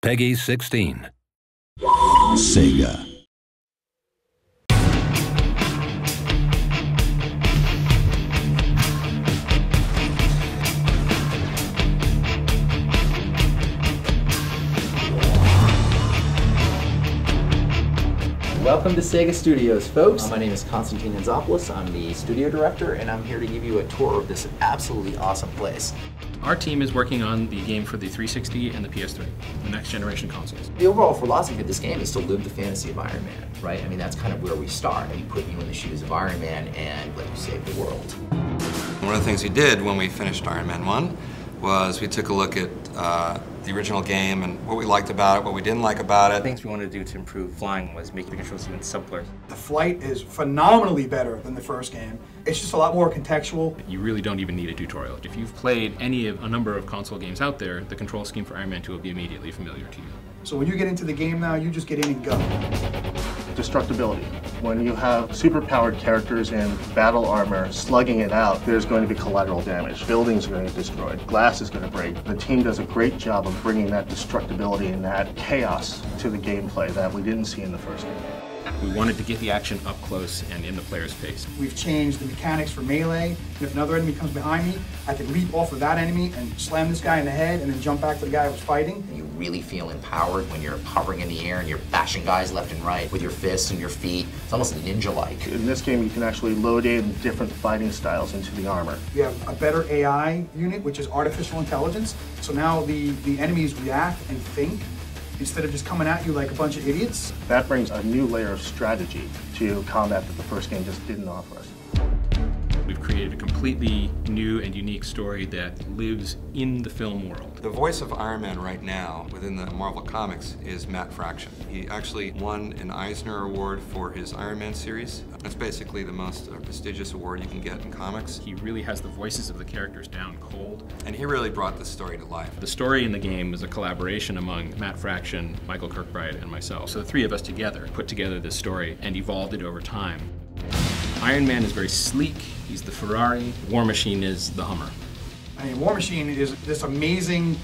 Peggy 16. Sega. Welcome to Sega Studios, folks. My name is Konstantin Hanzopoulos. I'm the studio director, and I'm here to give you a tour of this absolutely awesome place. Our team is working on the game for the 360 and the PS3, the next generation consoles. The overall philosophy of this game is to live the fantasy of Iron Man, right? I mean, that's kind of where we start. We put you in the shoes of Iron Man and let you save the world. One of the things we did when we finished Iron Man 1 was we took a look at the original game and what we liked about it, what we didn't like about it. Things we wanted to do to improve flying was make the controls even simpler. The flight is phenomenally better than the first game. It's just a lot more contextual. You really don't even need a tutorial. If you've played a number of console games out there, the control scheme for Iron Man 2 will be immediately familiar to you. So when you get into the game now, you just get in and go. Destructibility. When you have superpowered characters in battle armor slugging it out, there's going to be collateral damage. Buildings are going to get destroyed. Glass is going to break. The team does a great job of bringing that destructibility and that chaos to the gameplay that we didn't see in the first game. We wanted to get the action up close and in the player's face. We've changed the mechanics for melee. And if another enemy comes behind me, I can leap off of that enemy and slam this guy in the head and then jump back to the guy I was fighting. You really feel empowered when you're hovering in the air and you're bashing guys left and right with your fists and your feet. It's almost ninja-like. In this game, you can actually load in different fighting styles into the armor. We have a better AI unit, which is artificial intelligence. So now the enemies react and think, instead of just coming at you like a bunch of idiots. That brings a new layer of strategy to combat that the first game just didn't offer us. We've created a completely new and unique story that lives in the film world. The voice of Iron Man right now within the Marvel Comics is Matt Fraction. He actually won an Eisner Award for his Iron Man series. That's basically the most prestigious award you can get in comics. He really has the voices of the characters down cold. And he really brought the story to life. The story in the game is a collaboration among Matt Fraction, Michael Kirkbride, and myself. So the three of us together put together this story and evolved it over time. Iron Man is very sleek. He's the Ferrari. War Machine is the Hummer. I mean, War Machine is this amazing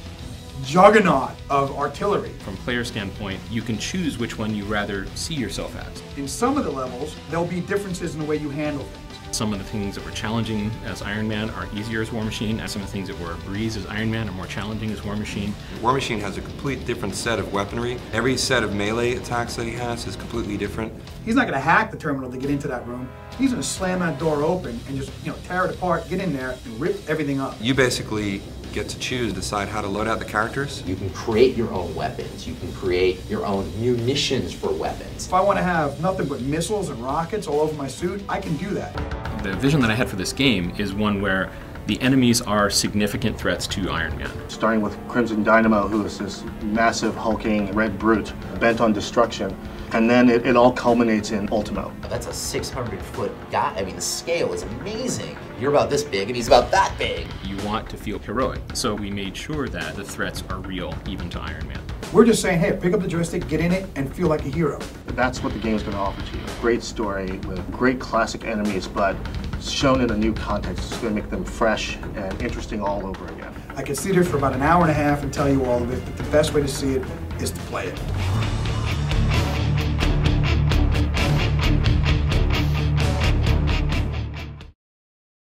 juggernaut of artillery. From a player standpoint, you can choose which one you rather see yourself as. In some of the levels, there'll be differences in the way you handle things. Some of the things that were challenging as Iron Man are easier as War Machine, and some of the things that were a breeze as Iron Man are more challenging as War Machine. War Machine has a complete different set of weaponry. Every set of melee attacks that he has is completely different. He's not going to hack the terminal to get into that room. He's going to slam that door open and just, tear it apart, get in there, and rip everything up. You basically get to choose, decide how to load out the characters. You can create your own weapons. You can create your own munitions for weapons. If I want to have nothing but missiles and rockets all over my suit, I can do that. The vision that I had for this game is one where the enemies are significant threats to Iron Man. Starting with Crimson Dynamo, who is this massive, hulking red brute bent on destruction. And then it all culminates in Ultimo. That's a 600-foot guy. I mean, the scale is amazing. You're about this big, and he's about that big. You want to feel heroic, so we made sure that the threats are real, even to Iron Man. We're just saying, hey, pick up the joystick, get in it, and feel like a hero. That's what the game's going to offer to you. Great story with great classic enemies, but shown in a new context. It's going to make them fresh and interesting all over again. I could sit here for about an hour and a half and tell you all of it, but the best way to see it is to play it.